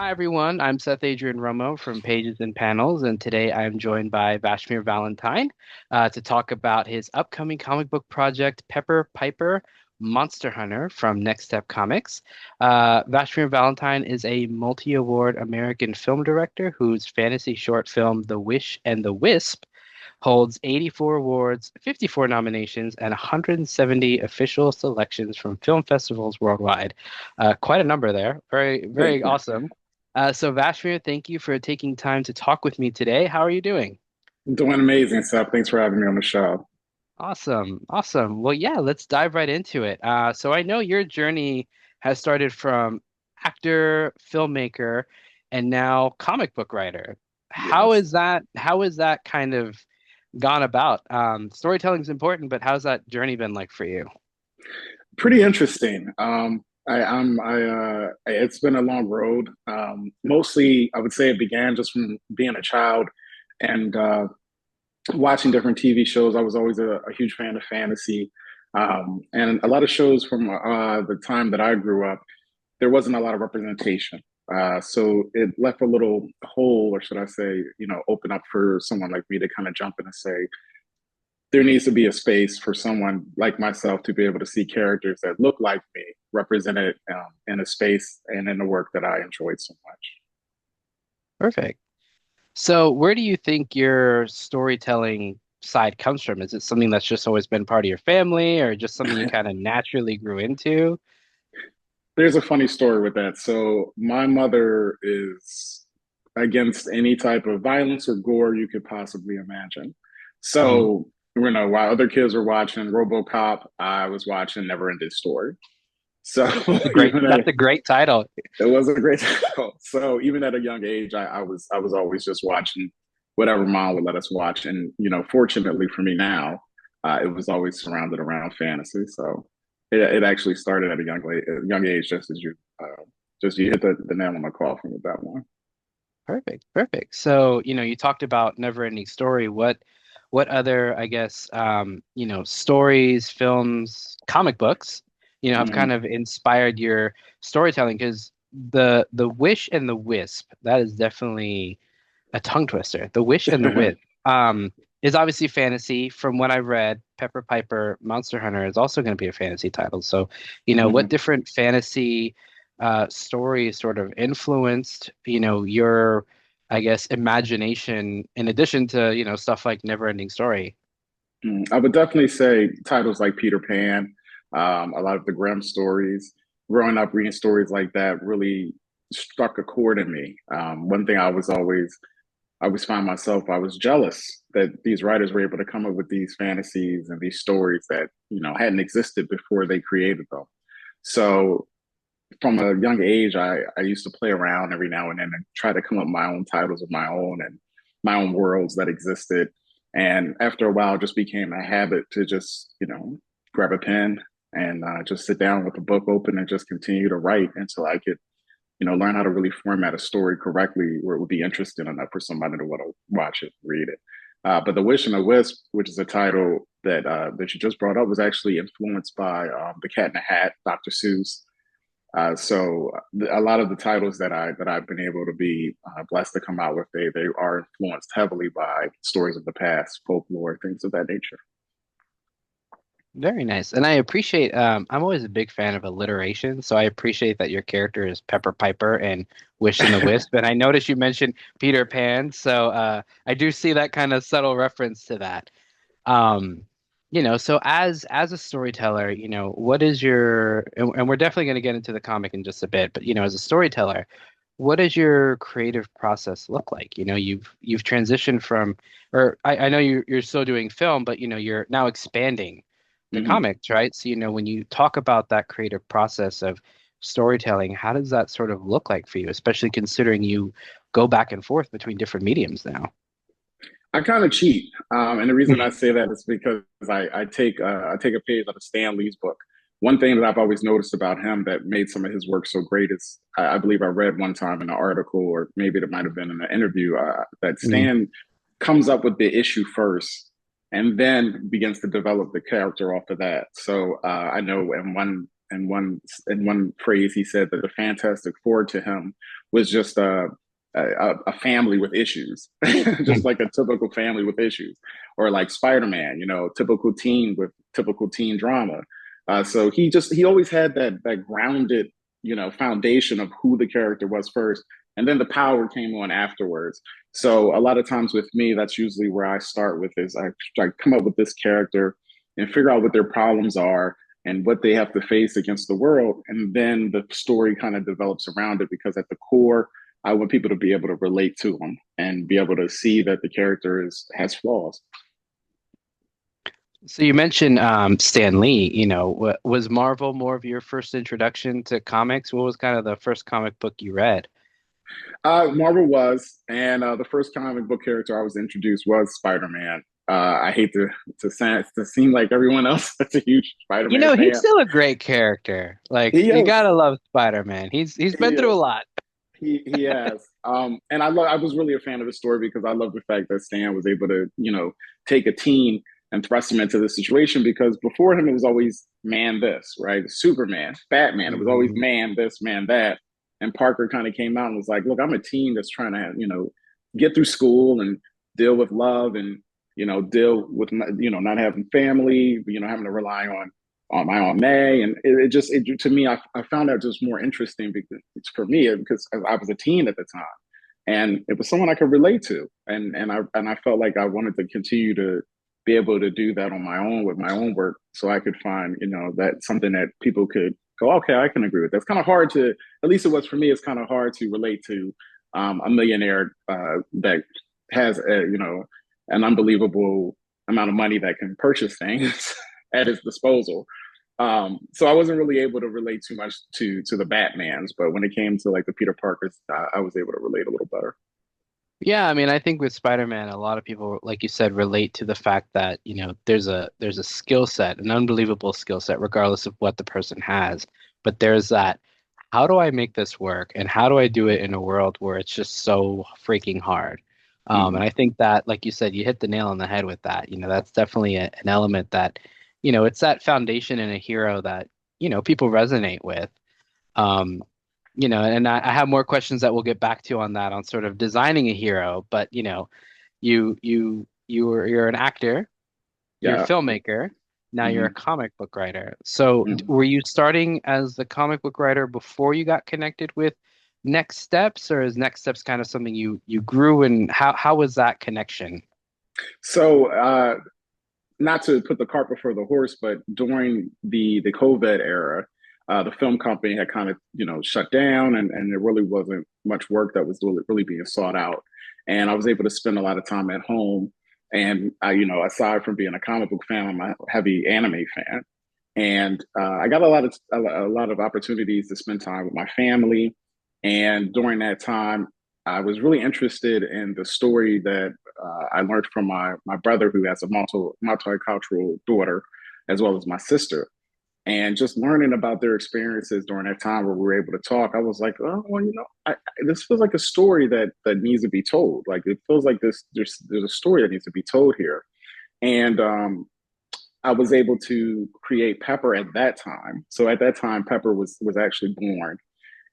Hi, everyone. I'm Seth Adrian Romo from Pages and Panels, and today I'm joined by Vashmere Valentine to talk about his upcoming comic book project, Pepper Piper Monster Hunter from Next Step Comics. Vashmere Valentine is a multi-award American film director whose fantasy short film, The Wish and the Wisp, holds 84 awards, 54 nominations, and 170 official selections from film festivals worldwide. Quite a number there. Very, Thank very you. awesome. So, Vashmir, thank you for taking time to talk with me today. How are you doing? I'm doing amazing, Seth. Thanks for having me on the show. Awesome. Awesome. Well, yeah, let's dive right into it. So I know your journey has started from actor, filmmaker, and now comic book writer. Yes. How is that kind of gone about? Storytelling is important, but how's that journey been like for you? Pretty interesting. It's been a long road. Mostly, I would say it began just from being a child and watching different TV shows. I was always a huge fan of fantasy. And a lot of shows from the time that I grew up, there wasn't a lot of representation. So it left a little hole, or should I say, open up for someone like me to kind of jump in and say, there needs to be a space for someone like myself to be able to see characters that look like me represented in a space and in the work that I enjoyed so much. Perfect. So where do you think your storytelling side comes from? Is it something that's just always been part of your family or just something you kind of naturally grew into? There's a funny story with that. So my mother is against any type of violence or gore you could possibly imagine. Mhm. So, while other kids were watching RoboCop, I was watching Never Ending Story. So even That's at a great title. it was a great show. So even at a young age, I was always just watching whatever mom would let us watch, and fortunately for me now, it was always surrounded around fantasy. So it actually started at a young age, just as you hit the nail on the coffin with that one. Perfect. Perfect. So, you talked about Never Ending Story. What other, I guess, stories, films, comic books, have kind Mm. of inspired your storytelling? Because the Wish and the Wisp, that is definitely a tongue twister. The Wish and the Wisp is obviously fantasy. From what I've read, Pepper Piper Monster Hunter is also going to be a fantasy title. So, what Mhm. different fantasy stories sort of influenced, your, I guess, imagination in addition to, stuff like Neverending Story? I would definitely say titles like Peter Pan, a lot of the Grimm stories. Growing up reading stories like that really struck a chord in me. One thing I always found myself, I was jealous that these writers were able to come up with these fantasies and these stories that hadn't existed before they created them. So from a young age, I used to play around every now and then and try to come up with my own titles of my own and my own worlds that existed. And after a while, it just became a habit to just, grab a pen and just sit down with a book open and just continue to write until I could, learn how to really format a story correctly where it would be interesting enough for somebody to want to watch it, read it. But The Wish and the Wisp, which is a title that you just brought up, was actually influenced by The Cat in the Hat, Dr. Seuss. A lot of the titles that I've been able to be blessed to come out with, they are influenced heavily by stories of the past, folklore, things of that nature. Very nice. And I appreciate, I'm always a big fan of alliteration. So I appreciate that your character is Pepper Piper and Wish and the Wisp. And I noticed you mentioned Peter Pan. So I do see that kind of subtle reference to that. Um, so as a storyteller, what is your, and we're definitely going to get into the comic in just a bit, but as a storyteller, what does your creative process look like? You've transitioned from, or I know you're still doing film, but you're now expanding to Mm-hmm. comics, right? So, when you talk about that creative process of storytelling, how does that sort of look like for you, especially considering you go back and forth between different mediums now? I kind of cheat, and the reason I say that is because I take a page out of Stan Lee's book. One thing that I've always noticed about him that made some of his work so great is I believe I read one time in an article, or maybe it might have been in an interview, that Mhm. Stan comes up with the issue first and then begins to develop the character off of that. So I know in one phrase he said that the Fantastic Four to him was just a family with issues, just like a typical family with issues, or like Spider-Man, typical teen with typical teen drama. So he always had that grounded, foundation of who the character was first, and then the power came on afterwards. So a lot of times with me, that's usually where I start with is I come up with this character and figure out what their problems are and what they have to face against the world. And then the story kind of develops around it because at the core, I want people to be able to relate to them and be able to see that the character has flaws. So you mentioned Stan Lee. Was Marvel more of your first introduction to comics? What was kind of the first comic book you read? Marvel was, and the first comic book character I was introduced was Spider-Man. I hate to seem like everyone else that's a huge Spider-Man He's fan. still a great character. Like He you is, gotta love Spider-Man. He's he been through a is, lot. he has. And I was really a fan of the story because I love the fact that Stan was able to, take a teen and thrust him into the situation because before him it was always man this, right? Superman, Batman, it was always Mhm. man this, man that. And Parker kind of came out and was like, look, I'm a teen that's trying to, get through school and deal with love and, deal with, not having family, having to rely on my Aunt May. And to me, I found that just more interesting because it's for me because I was a teen at the time and it was someone I could relate to. And I felt like I wanted to continue to be able to do that on my own with my own work so I could find, that something that people could go, okay, I can agree with. That's kind of hard to, at least it was for me, it's kind of hard to relate to a millionaire that has an unbelievable amount of money that can purchase things at his disposal. So I wasn't really able to relate too much to the Batmans, but when it came to like the Peter Parkers, I was able to relate a little better. Yeah, I mean, I think with Spider-Man, a lot of people, like you said, relate to the fact that, there's a skill set, an unbelievable skill set, regardless of what the person has. But there's that, how do I make this work? And how do I do it in a world where it's just so freaking hard? And Mm-hmm. I think that, like you said, you hit the nail on the head with that. That's definitely an element that, it's that foundation in a hero that, people resonate with. Um, and I have more questions that we'll get back to on that on sort of designing a hero. But you're an actor, you're a Yeah. filmmaker, now you're a Mm-hmm. comic book writer. So Mm-hmm. were you starting as the comic book writer before you got connected with Next Steps, or is Next Steps kind of something you grew, and how was that connection? So not to put the cart before the horse, but during the COVID era, the film company had kind of shut down, and there really wasn't much work that was really being sought out. And I was able to spend a lot of time at home. And aside from being a comic book fan, I'm a heavy anime fan, and I got a lot of opportunities to spend time with my family. And during that time, I was really interested in the story that I learned from my brother, who has a multicultural daughter, as well as my sister. And just learning about their experiences during that time where we were able to talk, I was like, oh, well, this feels like a story that needs to be told. Like it feels like there's a story that needs to be told here. And I was able to create Pepper at that time. So at that time, Pepper was actually born.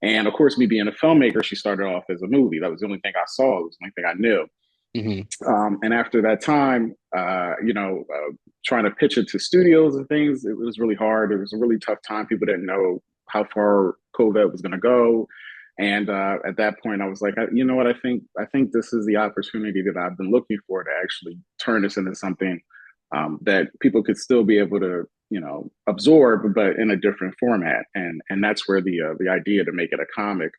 And of course, me being a filmmaker, she started off as a movie. That was the only thing I saw. It was the only thing I knew. Hmm. And after that time, trying to pitch it to studios and things, it was really hard. It was a really tough time. People didn't know how far COVID was going to go. And at that point, I was like, you know what? I think this is the opportunity that I've been looking for to actually turn this into something that people could still be able to, absorb, but in a different format. And that's where the idea to make it a comic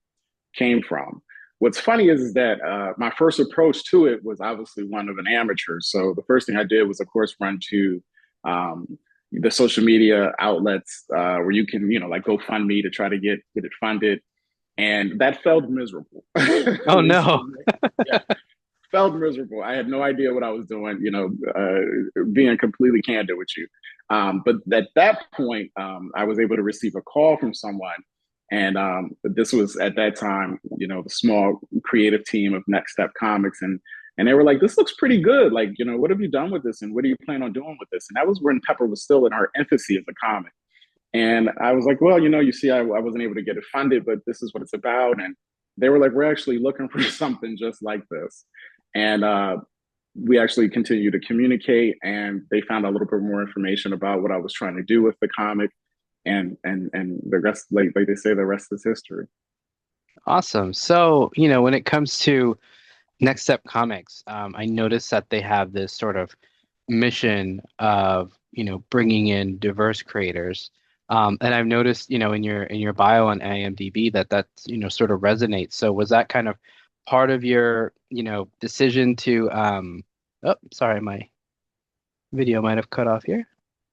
came from. What's funny is that my first approach to it was obviously one of an amateur. So the first thing I did was, of course, run to the social media outlets where you can, like GoFundMe to try to get it funded, and that felt miserable. Oh no. Yeah, felt miserable. I had no idea what I was doing. Being completely candid with you. But at that point, I was able to receive a call from someone, and this was at that time, the small creative team of Next Step Comics, and they were like, "This looks pretty good. Like, what have you done with this, and what do you plan on doing with this?" And that was when Pepper was still in her infancy as a comic. And I was like, "Well, you see, I wasn't able to get it funded, but this is what it's about." they were like, we're actually looking for something just like this. And we actually continued to communicate, and they found a little bit more information about what I was trying to do with the comic, and the rest, like they say, the rest is history. Awesome. So, when it comes to Next Step Comics, I noticed that they have this sort of mission of, bringing in diverse creators. And I've noticed, in your bio on IMDb that's, sort of resonates. So was that kind of part of your, decision to, oh, sorry, my video might have cut off here.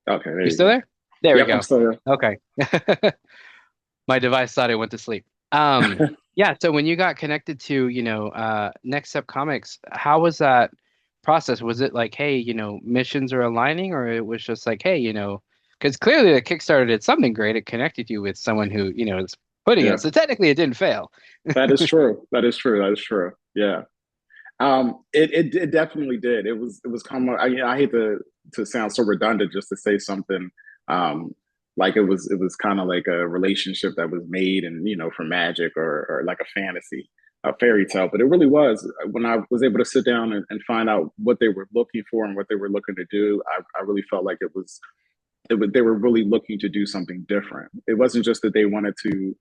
Okay, there You you still go. there? There we Yep, I'm go. still here. Okay. My device thought it went to sleep. Yeah, so when you got connected to, Next Step Comics, how was that process? Was it like, hey, missions are aligning, or it was just like, hey, because clearly the Kickstarter did something great. It connected you with someone who, is putting Yeah, it. So technically it didn't fail. that is true. That is true. That is true. Yeah. It definitely did. It was kind of, I hate to sound so redundant just to say something um like it was kind of like a relationship that was made and for magic, or like a fantasy, a fairy tale, but it really was when I was able to sit down and find out what they were looking for and what they were looking to do. I really felt like they were really looking to do something different. It wasn't just that they wanted to,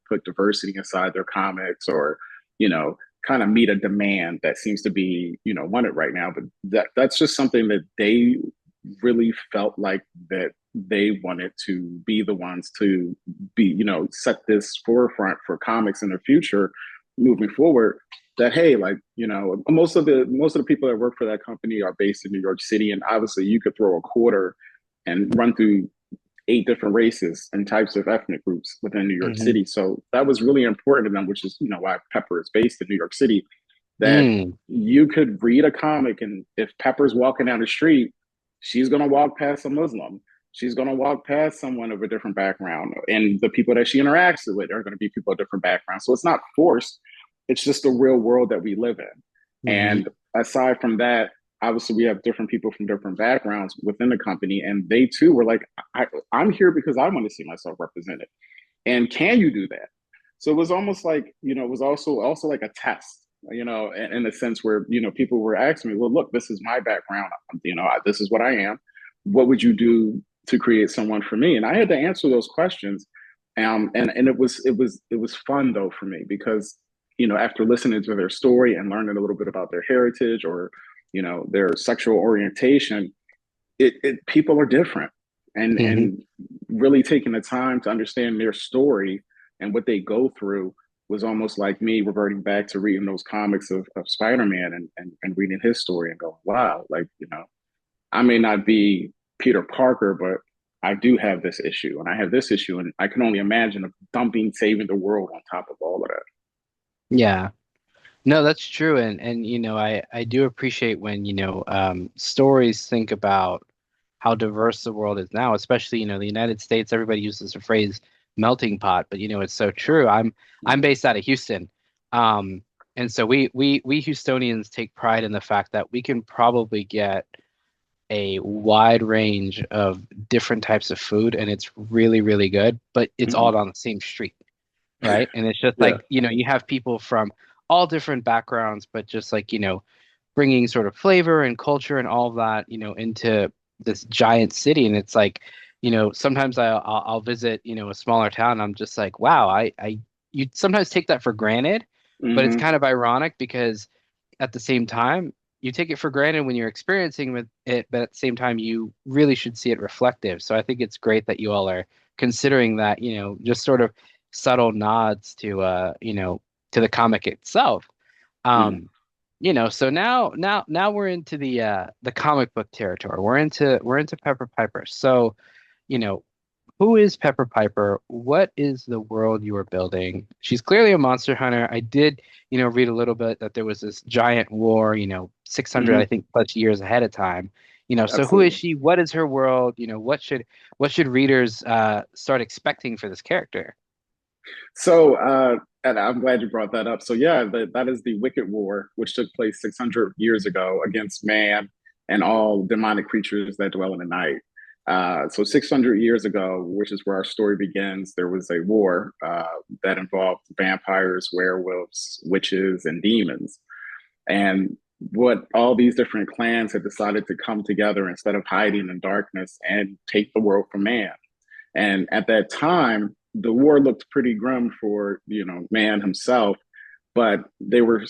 put diversity inside their comics, or, you know, kind of meet a demand that seems to be, wanted right now. But that's just something that they really felt like that they wanted to be the ones to be, set this forefront for comics in the future, moving forward. That, hey, like, most of the people that work for that company are based in New York City, and obviously you could throw a quarter and run through 8 different races and types of ethnic groups within New York Hmm. City. So that was really important to them, which is, why Pepper is based in New York City. That Mm. you could read a comic, and if Pepper's walking down the street, she's going to walk past a Muslim. She's going to walk past someone of a different background. And the people that she interacts with are going to be people of different backgrounds. So it's not forced, it's just the real world that we live in. Hmm. And aside from that, obviously we have different people from different backgrounds within the company, and they too were like, I'm here because I want to see myself represented, and can you do that? So it was almost like, it was also like a test, in a sense where, people were asking me, well, look, this is my background, this is what I am, what would you do to create someone for me? And I had to answer those questions. And it was fun though for me, because after listening to their story and learning a little bit about their heritage, or their sexual orientation, it people are different, Hmm. and really taking the time to understand their story and what they go through was almost like me reverting back to reading those comics of Spider-Man, and reading his story and going, wow, like, I may not be Peter Parker, but I do have this issue, and I have this issue, and I can only imagine of dumping saving the world on top of all of that. Yeah. No, that's true. And I do appreciate when, stories think about how diverse the world is now, especially, the United States. Everybody uses the phrase melting pot, but it's so true. I'm Mm-hmm. based out of Houston. Um, and so we Houstonians take pride in the fact that we can probably get a wide range of different types of food, and it's really, really good, but it's Mm-hmm. all on the same street, right? And it's just Yeah. like, you have people from all different backgrounds, but just like, bringing sort of flavor and culture and all of that, into this giant city. And it's like, sometimes I'll visit, a smaller town. And I'm just like, wow, you sometimes take that for granted, but it's Mm-hmm. kind of ironic because at the same time, you take it for granted when you're experiencing with it, but at the same time, you really should see it reflective. So I think it's great that you all are considering that, just sort of subtle nods to the comic itself. Mm-hmm. Um, so now we're into the comic book territory. We're into Pepper Piper. So, you know, who is Pepper Piper? What is the world you are building? She's clearly a monster hunter. I did, read a little bit that there was this giant war, 600, I Mm-hmm. think, plus years ahead of time. So who is Absolutely. she? What is her world? What should readers start expecting for this character? So, and I'm glad you brought that up. So, yeah, that is the Wicked War, which took place 600 years ago against man and all demonic creatures that dwell in the night. So 600 years ago, which is where our story begins, there was a war that involved vampires, werewolves, witches, and demons. And what all these different clans had decided to come together instead of hiding in darkness and take the world from man. And at that time, the war looked pretty grim for man himself, but they were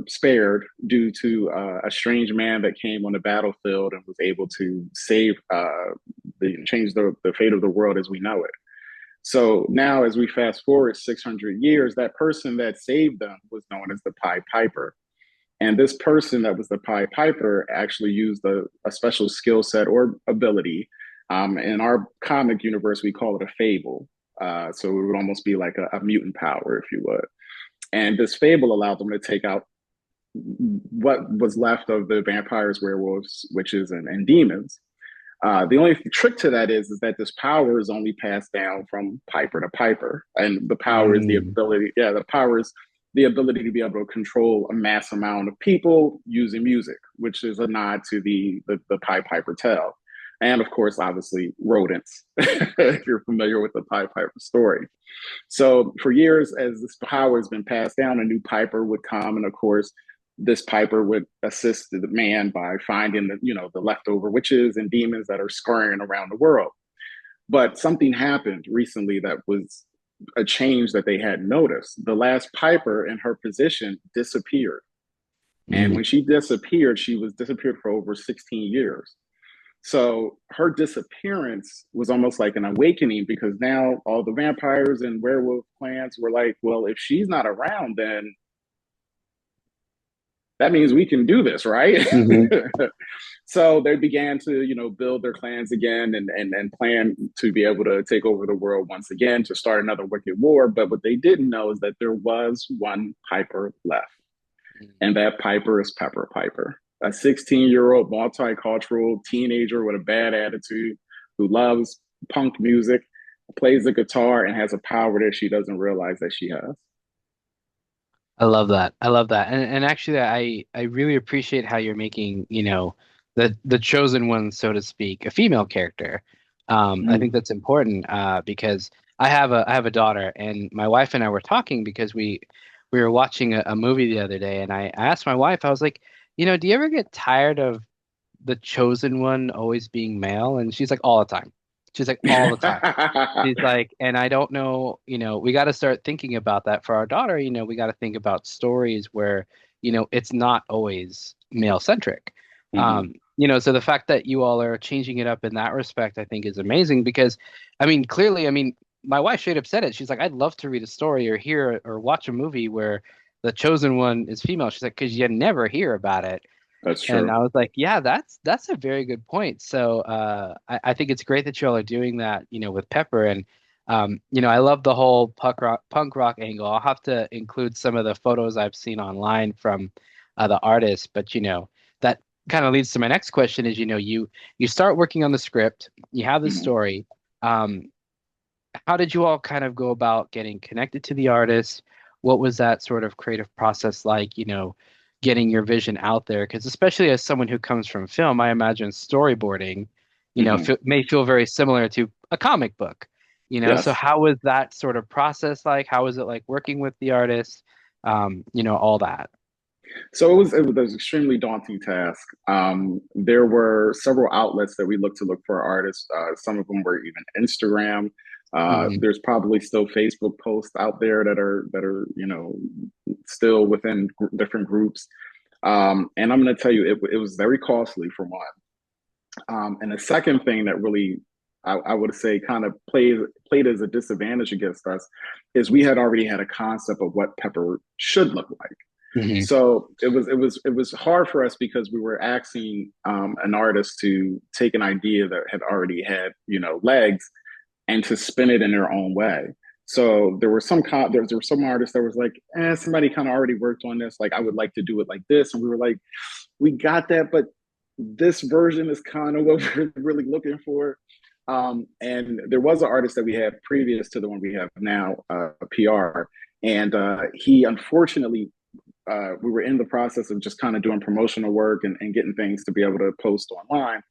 spared due to a strange man that came on the battlefield and was able to save change the fate of the world as we know it. So now, as we fast forward 600 years, that person that saved them was known as the Pied Piper. And this person that was the Pied Piper actually used a special skill set or ability. In our comic universe, we call it a fable. So it would almost be like a mutant power, if you would. And this fable allowed them to take out what was left of the vampires, werewolves, witches, and demons. The only trick to that is that this power is only passed down from piper to piper, and the power is the Mm. ability. Yeah, the power is the ability to be able to control a mass amount of people using music, which is a nod to the Pied Piper tale, and of course, obviously, rodents. If you're familiar with the Pied Piper story. So for years, as this power has been passed down, a new piper would come, and of course, this piper would assist the man by finding the leftover witches and demons that are scurrying around the world. But something happened recently that was a change that they hadn't noticed. The last piper in her position disappeared, and Mm. when she disappeared, she was disappeared for over 16 years. So her disappearance was almost like an awakening because now all the vampires and werewolf clans were like, well, if she's not around, then that means we can do this, right? Hmm. So they began to, build their clans again and plan to be able to take over the world once again to start another wicked war. But what they didn't know is that there was one Piper left, and that Piper is Pepper Piper, a 16-year-old multicultural teenager with a bad attitude who loves punk music, plays the guitar, and has a power that she doesn't realize that she has. I love that. I love that. And actually I really appreciate how you're making, the chosen one, so to speak, a female character. I think Mm. that's important because I have a daughter, and my wife and I were talking because we were watching a movie the other day, and I asked my wife, I was like, do you ever get tired of the chosen one always being male? And she's like, all the time. She's like, all the time. She's like, and I don't know, we got to start thinking about that for our daughter. We got to think about stories where, it's not always male centric. Mhm. So the fact that you all are changing it up in that respect, I think is amazing because, I mean, clearly, I mean, my wife straight up said it. She's like, I'd love to read a story or hear or watch a movie where the chosen one is female. She's like, because you never hear about it. That's And true. I was like, yeah, that's a very good point. So I think it's great that y'all are doing that, with Pepper. And I love the whole punk rock angle. I'll have to include some of the photos I've seen online from the artist. But that kind of leads to my next question is, you start working on the script, you have the Mhm. story. Um, how did you all kind of go about getting connected to the artist? What was that sort of creative process like, getting your vision out there? Because especially as someone who comes from film, I imagine storyboarding, Mhm. may feel very similar to a comic book, So Yes. how was that sort of process like? How was it like working with the artist? All that. So it was an extremely daunting task. There were several outlets that we look for artists. Some of them were even Instagram. Hmm. There's probably still Facebook posts out there that are still within different groups. And I'm going to tell you, it was very costly for one. And the second thing that really I would say kind of played as a disadvantage against us is we had already had a concept of what Pepper should look like. Hmm. So it was hard for us because we were asking an artist to take an idea that had already had legs and to spin it in their own way. So there were some artists that was like, somebody kind of already worked on this. Like I would like to do it like this, and we were like, we got that, but this version is kind of what we're really looking for. And there was an artist that we had previous to the one we have now, PR, and he unfortunately we were in the process of just kind of doing promotional work and getting things to be able to post online.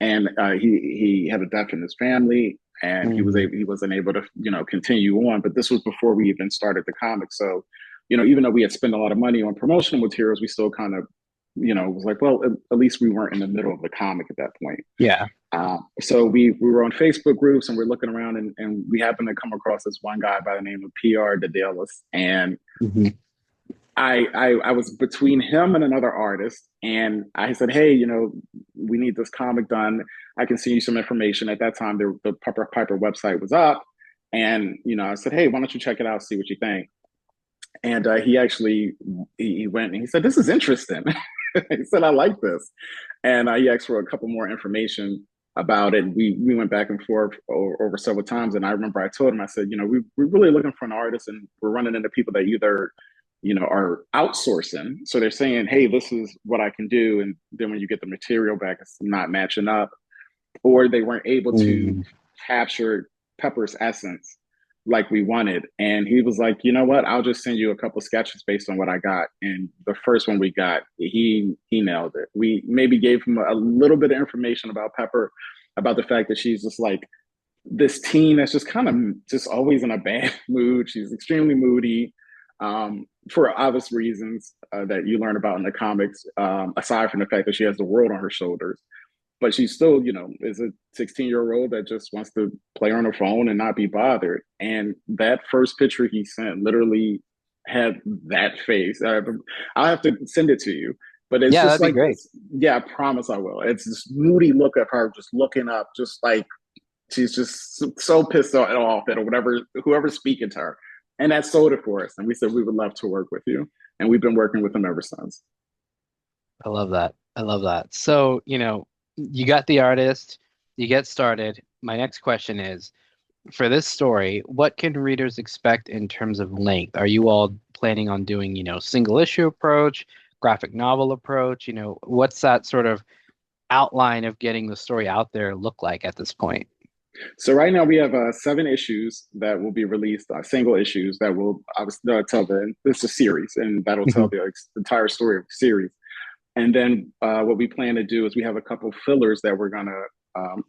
and he had a death in his family, and Mm, he wasn't able to continue on. But this was before we even started the comic, so even though we had spent a lot of money on promotional materials, we still kind of was like, well, at least we weren't in the middle of the comic at that point. yeah. So we were on Facebook groups and we're looking around, and we happened to come across this one guy by the name of PR Daedalus, and Hmm. I was between him and another artist, and I said, hey, we need this comic done. I can send you some information. At that time, the Pepper Piper website was up, and I said, hey, why don't you check it out, see what you think. And he actually he went and he said, this is interesting. He said, I like this, and he asked for a couple more information about it. We went back and forth over several times, and I remember I told him, I said, we're really looking for an artist, and we're running into people that either are outsourcing. So they're saying, hey, this is what I can do. And then when you get the material back, it's not matching up. Or they weren't able to Mm, capture Pepper's essence like we wanted. And he was like, you know what? I'll just send you a couple sketches based on what I got. And the first one we got, he nailed it. We maybe gave him a little bit of information about Pepper, about the fact that she's just like this teen that's just kind of just always in a bad mood. She's extremely moody, for obvious reasons that you learn about in the comics, aside from the fact that she has the world on her shoulders. But she still, is a 16-year-old that just wants to play on her phone and not be bothered. And that first picture he sent literally had that face. I'll have to send it to you. But it's yeah, just that'd be like great. this. Yeah, I promise I will. It's this moody look of her just looking up, just like she's just so pissed off at whoever's speaking to her. And that sold it for us. And we said we would love to work with you. And we've been working with them ever since. I love that. I love that. So, you got the artist, you get started. My next question is, for this story, what can readers expect in terms of length? Are you all planning on doing, single issue approach, graphic novel approach? What's that sort of outline of getting the story out there look like at this point? So right now we have 7 issues that will be released, single issues that will obviously tell this is a series, and that'll tell Mhm. the entire story of the series. And then what we plan to do is we have a couple fillers that we're gonna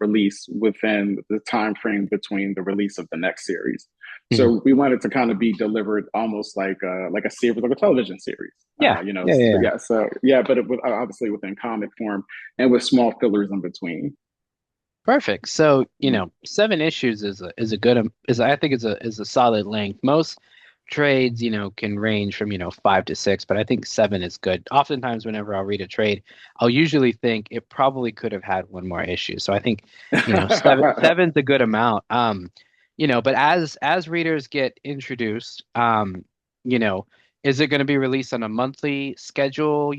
release within the time frame between the release of the next series. Mhm. So we want it to kind of be delivered almost like a series, like a television series. Yeah, yeah, yeah, yeah. So yeah, but obviously within comic form and with small fillers in between. Perfect. So, 7 issues is a good is I think is a solid length. Most trades, can range from, 5 to 6, but I think 7 is good. Oftentimes, whenever I'll read a trade, I'll usually think it probably could have had one more issue. So I think, seven's a good amount. But as readers get introduced, you know, is it going to be released on a monthly schedule?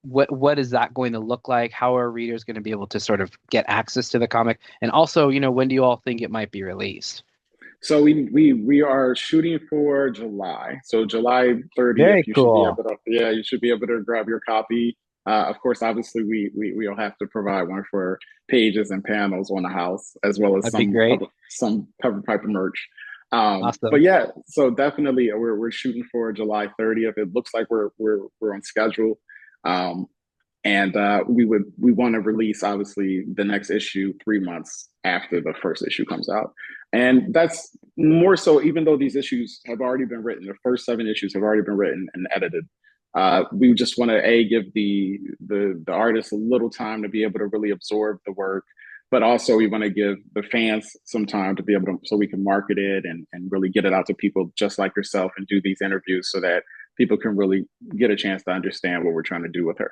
What is that going to look like? How are readers going to be able to sort of get access to the comic? And also, when do you all think it might be released? So we are shooting for July. So July 30th, Very you should be cool. able to, yeah, you should be able to grab your copy. Of course, obviously we'll have to provide one for pages and panels on the house, as well as That'd be great. some Pepper Piper merch. But Awesome. yeah, so definitely we're shooting for July 30th. It looks like we're on schedule. Um, and we want to release obviously the next issue 3 months after the first issue comes out, and that's more so even though these issues have already been written, the first 7 issues have already been written and edited. We just want to give the artist a little time to be able to really absorb the work, but also we want to give the fans some time to be able to, so we can market it and really get it out to people just like yourself and do these interviews so that people can really get a chance to understand what we're trying to do with her.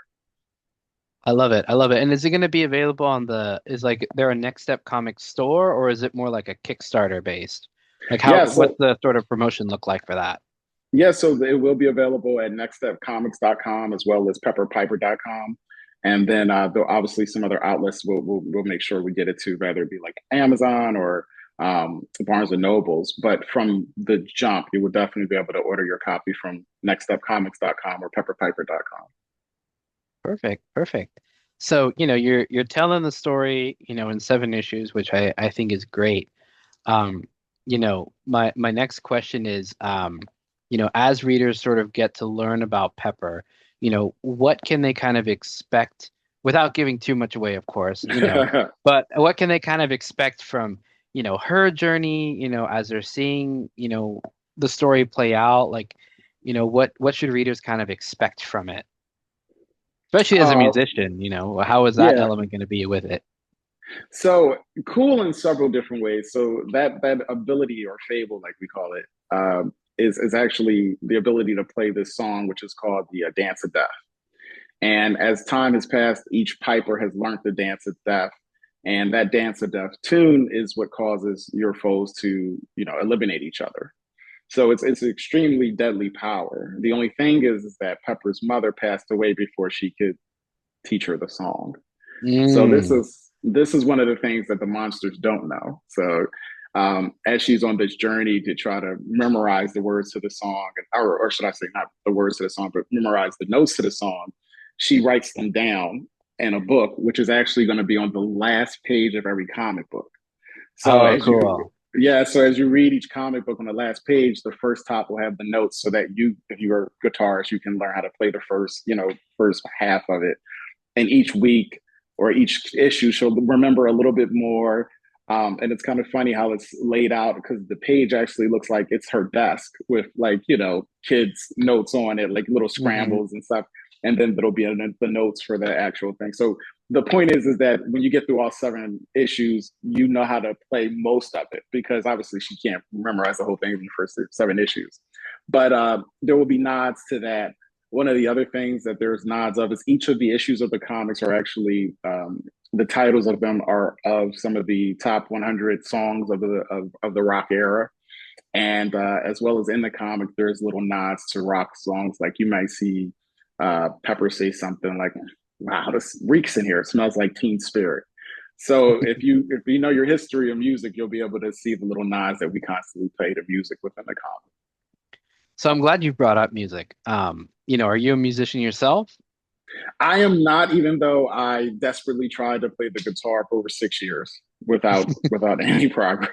I love it. I love it. And is it going to be available on is like there a Next Step comic store, or is it more like a Kickstarter based? Like Yeah, what's so the sort of promotion look like for that? yeah, so it will be available at nextstepcomics.com as well as pepperpiper.com. And then obviously some other outlets we'll make sure we get it to, whether it be like Amazon or Barnes and Nobles. But from the jump, you will definitely be able to order your copy from nextstepcomics.com or pepperpiper.com. Perfect. Perfect. So, you're telling the story, in 7 issues, which I think is great. Um, my next question is, as readers sort of get to learn about Pepper, what can they kind of expect without giving too much away, of course, but what can they kind of expect from, her journey, as they're seeing, the story play out? Like, what should readers kind of expect from it? Especially as a uh, musician, how is that yeah. element going to be with it? So cool in several different ways. So that ability or fable, like we call it, is actually the ability to play this song, which is called the Dance of Death. And as time has passed, each piper has learned the dance of death. And that dance of death tune is what causes your foes to, eliminate each other. So it's extremely deadly power. The only thing is that Pepper's mother passed away before she could teach her the song. So Mm. this is one of the things that the monsters don't know. So as she's on this journey to try to memorize the words to the song, or should I say not the words to the song, but memorize the notes to the song, she writes them down in a book, which is actually going to be on the last page of every comic book. So Oh, as you cool. yeah, so as you read each comic book on the last page, the first top will have the notes so that if you're a guitarist, you can learn how to play the first half of it. And each week or each issue, she'll remember a little bit more. And it's kind of funny how it's laid out because the page actually looks like it's her desk with like, kids' notes on it, like little Hmm. scrambles and stuff. And then there'll be the notes for the actual thing. So the point is that when you get through all 7 issues, you know how to play most of it because obviously she can't memorize the whole thing in the first 7 issues. But there will be nods to that. One of the other things that there's nods of is each of the issues of the comics are actually the titles of them are of some of the top 100 songs of the rock era, and as well as in the comic, there's little nods to rock songs. Like you might see Pepper say something like, "Wow, this reeks in here. It smells like Teen Spirit." So if you know your history of music, you'll be able to see the little nods that we constantly play to music within the comic. So I'm glad you brought up music. Are you a musician yourself? I am not, even though I desperately tried to play the guitar for over 6 years without any progress.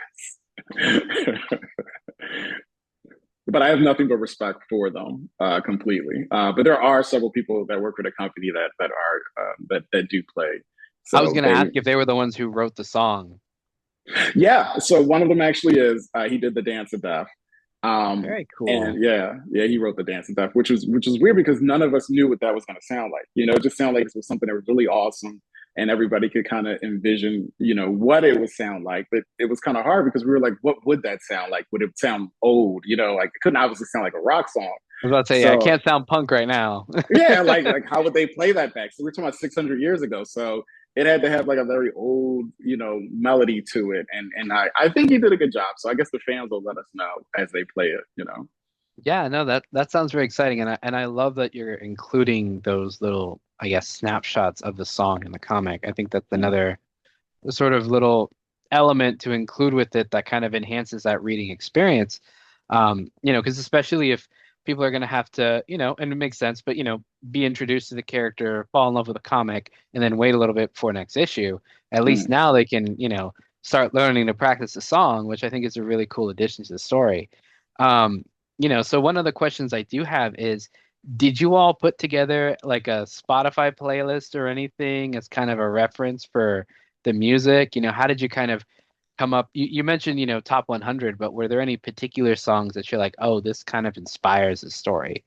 But I have nothing but respect for them completely. But there are several people that work for the company that do play. I was So going to they ask if they were the ones who wrote the song. yeah. So one of them actually is he did the Dance of Death. Very And cool. yeah, he wrote the Dance of Death, which was weird because none of us knew what that was going to sound like. It just sounded like it was something that was really awesome, and everybody could kind of envision, what it would sound like. But it was kind of hard because we were like, what would that sound like? Would it sound old? Like it couldn't obviously sound like a rock song. I was about to say, yeah, I So can't sound punk right now. yeah, like how would they play that back? So we're talking about 600 years ago. So it had to have like a very old, melody to it. And I think he did a good job. So I guess the fans will let us know as they play it. Yeah, no, that sounds very exciting, and I love that you're including those little, I guess, snapshots of the song in the comic. I think that's another sort of little element to include with it that kind of enhances that reading experience. Because especially if people are going to have to, and it makes sense, but be introduced to the character, fall in love with the comic, and then wait a little bit for next issue. At least Mm. now they can, start learning to practice the song, which I think is a really cool addition to the story. Um, so one of the questions I do have is, did you all put together like a Spotify playlist or anything as kind of a reference for the music? How did you kind of come up? You mentioned, top 100, but were there any particular songs that you're like, oh, this kind of inspires the story?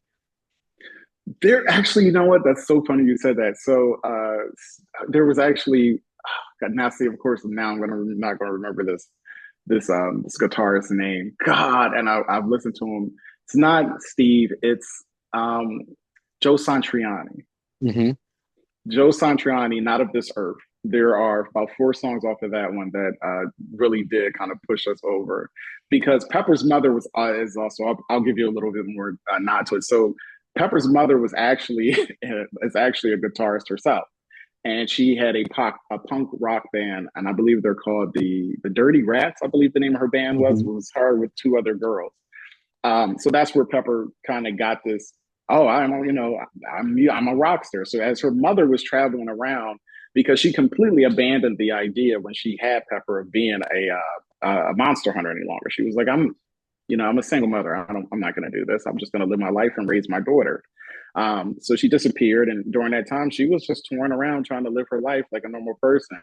There actually, you know what? That's so funny you said that. So there was actually, now see, of course, now not gonna remember this guitarist's name. God, and I've listened to him. It's not Steve. It's um, Joe Santriani. Hmm. Joe Santriani, Not of This Earth. There are about 4 songs off of that one that really did kind of push us over because Pepper's mother is also. I'll give you a little bit more nod to it. So Pepper's mother was actually is actually a guitarist herself, and she had a punk rock band, and I believe they're called the Dirty Rats. I believe the name of her band was Hmm. was her with 2 other girls. So that's where Pepper kind of got this. Oh, I'm a rock star. So as her mother was traveling around, because she completely abandoned the idea when she had Pepper of being a monster hunter any longer. She was like, I'm a single mother. I'm not going to do this. I'm just going to live my life and raise my daughter. So she disappeared, and during that time, she was just touring around trying to live her life like a normal person.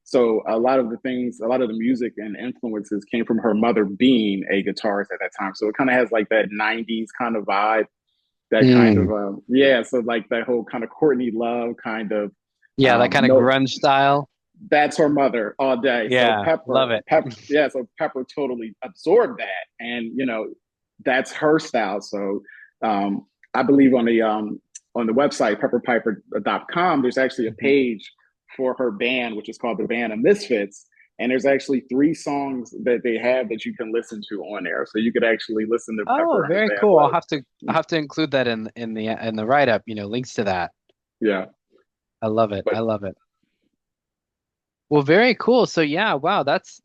So a lot of the things, a lot of the music and influences came from her mother being a guitarist at that time. So it kind of has like that '90s kind of vibe, that kind of Mm. yeah. So like that whole kind of Courtney Love kind of Yeah, that kind of no, grunge style. that's her mother all day. So Yeah, love it. Yeah, so Pepper totally absorbed that, and that's her style. So um, I believe on the website pepperpiper.com, there's actually a Mhm. page for her band, which is called the Band of Misfits. And there's actually 3 songs that they have that you can listen to on there. So you could actually listen to Oh, Pepper in a very bad cool. way. I'll have to include that in the write up, links to that. Yeah. I love it. But I love it. Well, very cool. So yeah, wow, that's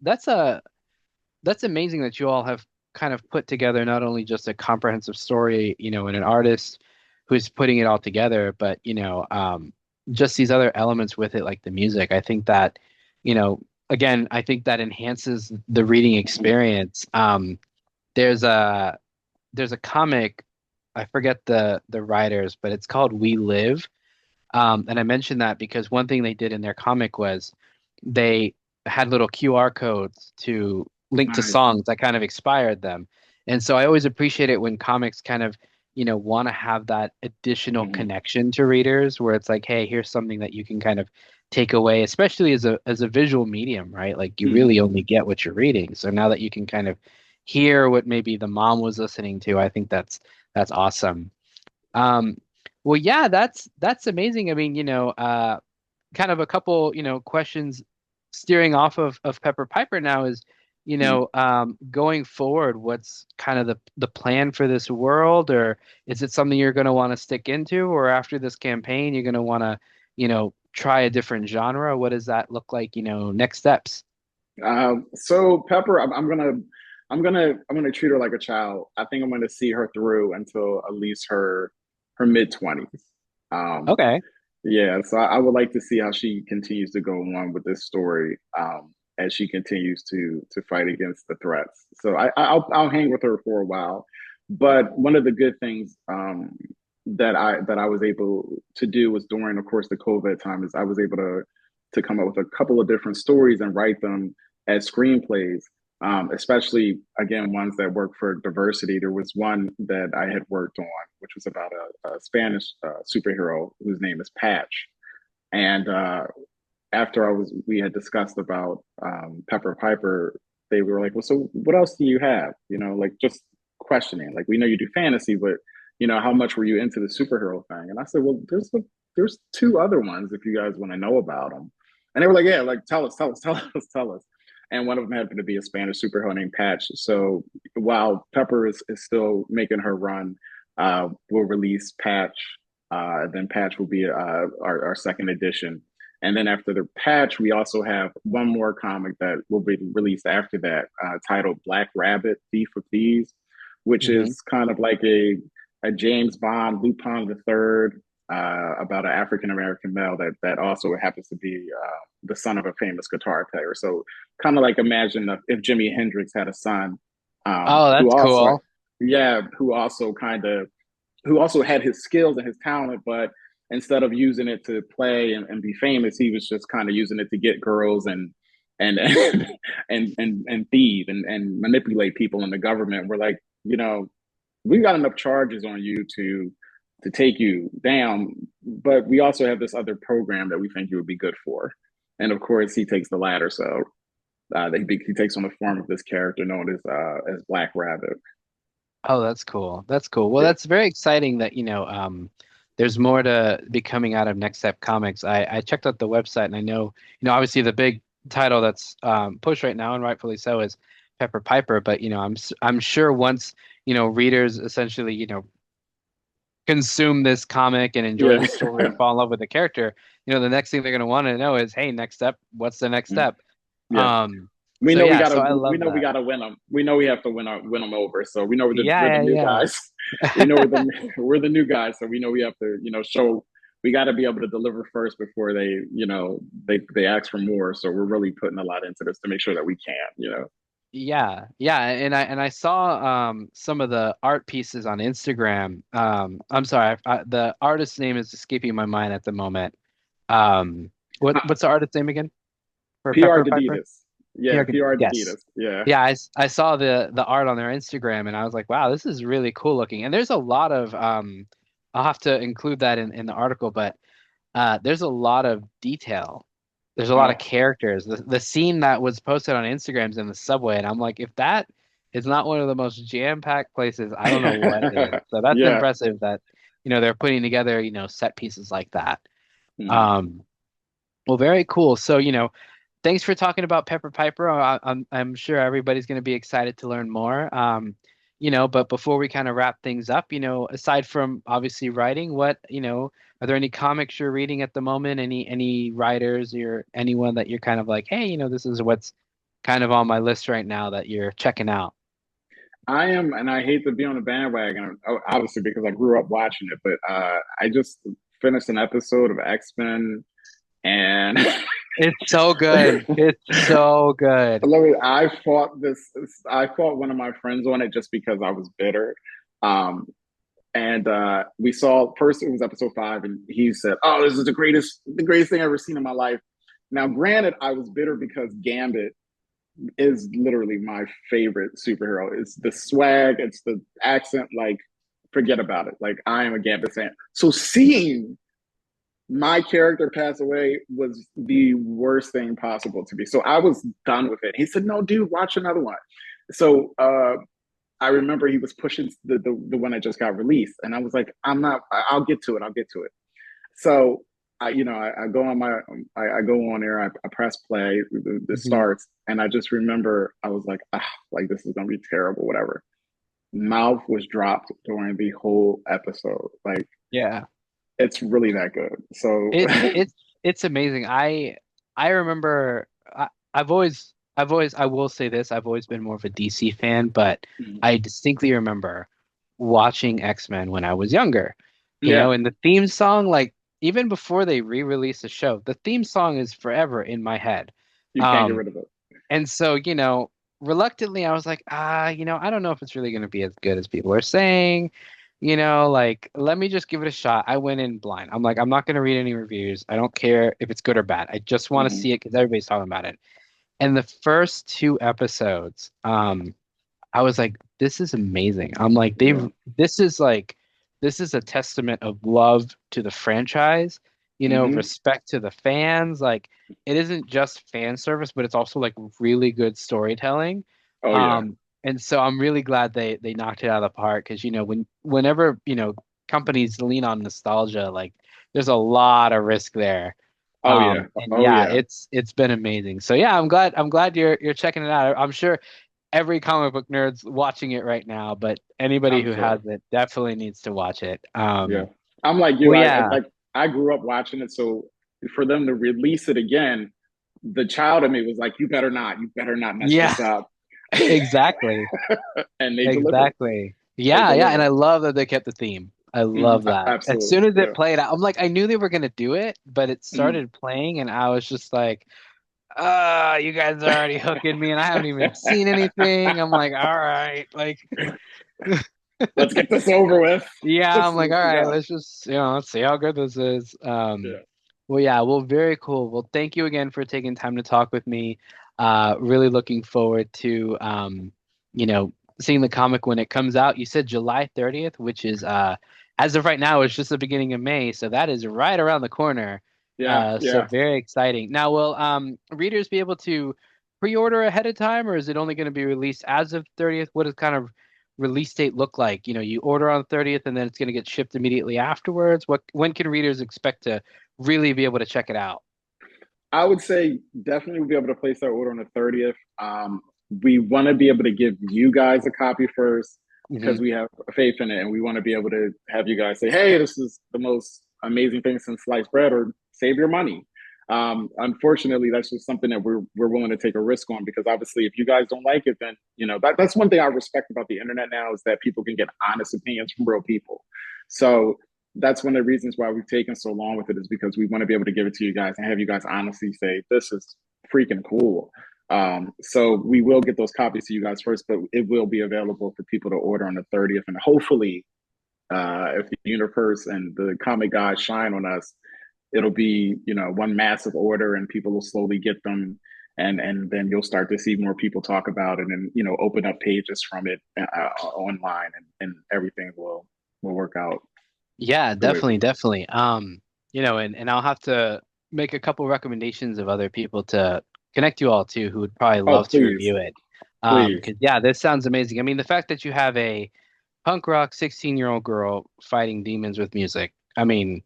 amazing that you all have kind of put together not only just a comprehensive story, and an artist who's putting it all together, but just these other elements with it, like the music. I think that, you know, again, I think that enhances the reading experience. There's a there's a comic, I forget the writers, but it's called We Live. And I mentioned that because one thing they did in their comic was they had little QR codes to link to nice. songs that kind of expired them. And so I always appreciate it when comics kind of, want to have that additional Mhm. connection to readers where it's like, hey, here's something that you can kind of take away, especially as a visual medium, right? Like you really Mhm. only get what you're reading. So now that you can kind of hear what maybe the mom was listening to, I think that's awesome. Um, well, yeah, that's amazing. I mean, kind of a couple, questions steering off of Pepper Piper now is, Mhm. going forward, what's kind of the plan for this world, or is it something you're going to want to stick into, or after this campaign, you're going to want to, try a different genre? What does that look like, next steps? So Pepper, I'm gonna treat her like a child. I think I'm gonna see her through until at least her mid 20s. Um, Okay. yeah, so I would like to see how she continues to go on with this story, as she continues to fight against the threats. So I'll hang with her for a while. But one of the good things that I was able to do was during, of course, the COVID time is I was able to come up with a couple of different stories and write them as screenplays. Especially again ones that work for diversity. There was one that I had worked on, which was about a Spanish superhero whose name is Patch. And after we had discussed about Pepper Piper, they were like, "Well, so what else do you have? Like just questioning. Like we know you do fantasy, but how much were you into the superhero thing?" And I said, "Well, there's 2 other ones if you guys want to know about them." And they were like, "Yeah, like tell us." And one of them happened to be a Spanish superhero named Patch. So while Pepper is still making her run, we'll release Patch. Then Patch will be our second edition. And then after the Patch, we also have one more comic that will be released after that, titled Black Rabbit, Thief of Thieves, which Hmm. is kind of like a James Bond, Lupin the Third, about an African American male that also happens to be the son of a famous guitar player. So kind of like imagine if Jimi Hendrix had a son, Oh, who that's also, cool. yeah, who also had his skills and his talent, but instead of using it to play and be famous, he was just kind of using it to get girls and and thieve and manipulate people in the government. We're like, we've got enough charges on you to take you down, but we also have this other program that we think you would be good for. And of course, he takes the latter. So he takes on the form of this character known as Black Rabbit. Oh, that's cool. That's cool. Well, Yeah. that's very exciting that, there's more to be coming out of Next Step Comics. I checked out the website and I know, obviously the big title that's pushed right now and rightfully so is Pepper Piper, but I'm sure once, readers essentially, consume this comic and enjoy Yeah. the story and fall in love with the character, the next thing they're going to want to know is, hey, next step, what's the next step? Yeah. Um, We so know we yeah, gotta so I we love know we that. gotta win them. We know we have to win them over. So we know we're the Yeah, new yeah, guys. We know we're the new guys. So we know we have to show we got to be able to deliver first before they they ask for more. So we're really putting a lot into this to make sure that we can. Yeah, and I saw some of the art pieces on Instagram. I'm sorry, the artist's name is escaping my mind at the moment. Um, what's the artist's name again for PR Pepper Piper? Adidas. Yeah, PR, PR yes. Adidas. Yeah. Yeah, I saw the art on their Instagram and I was like, wow, this is really cool looking. And there's a lot of I'll have to include that in the article, but there's a lot of detail. There's a lot of Oh. characters. The scene that was posted on Instagram's in the subway, and I'm like, if that is not one of the most jam-packed places, I don't know what is. So that's Yeah. impressive that, they're putting together, set pieces like that. Mhm. Um, well, very cool. So, thanks for talking about Pepper Piper. I'm sure everybody's going to be excited to learn more. But before we kind of wrap things up, aside from obviously writing, are there any comics you're reading at the moment? Any writers or anyone that you're kind of like, hey, this is what's kind of on my list right now that you're checking out? I am, and I hate to be on the bandwagon, obviously because I grew up watching it, but I just finished an episode of X-Men, and It's so good. It's so good. I fought one of my friends on it just because I was bitter. Um, and we saw first it was episode 5, and he said, "Oh, this is the greatest thing I've ever seen in my life." Now, granted, I was bitter because Gambit is literally my favorite superhero. It's the swag, it's the accent. Like, forget about it. Like, I am a Gambit fan. So seeing my character pass away was the worst thing possible to me. So I was done with it. He said, "No, dude, watch another one." So I remember he was pushing the one that just got released, and I was like, "I'm not. I'll get to it. I'll get to it." So I go on I go on there, I press play, the Mhm. starts, and I just remember I was like, like this is gonna be terrible, whatever. Mouth was dropped during the whole episode. Like Yeah. it's really that good. So It's amazing. I remember I will say this, I've always been more of a DC fan, but I distinctly remember watching X-Men when I was younger. yeah, And the theme song, like even before they re-released the show, the theme song is forever in my head. you can't get Um, rid of it. and so, reluctantly, I was like, I don't know if it's really going to be as good as people are saying. Like, let me just give it a shot. I went in blind. I'm like, I'm not going to read any reviews. I don't care if it's good or bad. I just want to Mm-hmm. see it because everybody's talking about it. And the first two episodes, I was like, this is amazing. I'm like, Yeah. this is like, this is a testament of love to the franchise, Mm-hmm. respect to the fans. Like, it isn't just fan service, but it's also like really good storytelling. Oh yeah. And so I'm really glad they knocked it out of the park because, whenever, companies lean on nostalgia, like there's a lot of risk there. Oh yeah. And Oh yeah, yeah. it's been amazing. So yeah, I'm glad you're checking it out. I'm sure every comic book nerd's watching it right now, but anybody I'm who has sure. it definitely needs to watch it. Yeah. I'm like you. Well, yeah, I grew up watching it, so for them to release it again, the child in me was like, you better not mess yeah, this up." exactly, And they delivered. exactly. They Yeah, and delivered. I love that they kept the theme. I love that. As soon Absolutely. as it Yeah. played, I'm like, I knew they were gonna do it, but it Mhm. started playing, and I was just like, you guys are already hooking me, and I haven't even seen anything. I'm like, all right, like. Let's get this over with. Yeah, I'm This like, is all right, yeah. let's just, let's see how good this is. Yeah. Well, yeah, well, very cool. Well, thank you again for taking time to talk with me. Really looking forward to, you know, seeing the comic when it comes out. You said July 30th, which is, as of right now, it's just the beginning of May, so that is right around the corner. Yeah. So Yeah. very exciting. Now, will readers be able to pre-order ahead of time, or is it only going to be released as of 30th? What does kind of release date look like? You order on 30th and then it's going to get shipped immediately afterwards. When can readers expect to really be able to check it out? I would say definitely we'll be able to place our order on the 30th. We want to be able to give you guys a copy first because Hmm. we have faith in it, and we want to be able to have you guys say, "Hey, this is the most amazing thing since sliced bread," or "Save your money." Unfortunately, that's just something that we're willing to take a risk on because obviously, if you guys don't like it, then that's one thing I respect about the internet now is that people can get honest opinions from real people. So that's one of the reasons why we've taken so long with it is because we want to be able to give it to you guys and have you guys honestly say this is freaking cool. So we will get those copies to you guys first, but it will be available for people to order on the 30th. And hopefully, if the universe and the comic gods shine on us, it'll be, one massive order and people will slowly get them. And then you'll start to see more people talk about it and, open up pages from it online and everything will work out Yeah, the way it's definitely, supposed definitely. And I'll have to make a couple recommendations of other people to connect you all to who would probably to. Oh, love to please, review it. please. Because yeah, this sounds amazing. I mean, the fact that you have a punk rock 16-year-old girl fighting demons with music. I mean,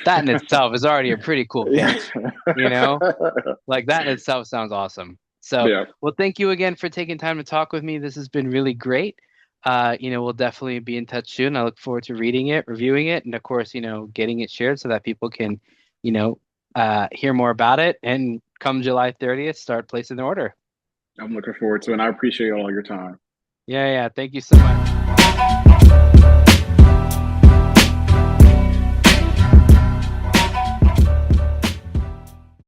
that in itself is already a pretty cool Yeah. pitch, you know? Like that in itself sounds awesome. So, Yeah. well, thank you again for taking time to talk with me. This has been really great. We'll definitely be in touch soon. I look forward to reading it, reviewing it, and of course, getting it shared so that people can, hear more about it and come July 30th, start placing the order. I'm looking forward to it. And I appreciate all your time. Yeah, yeah. Thank you so much.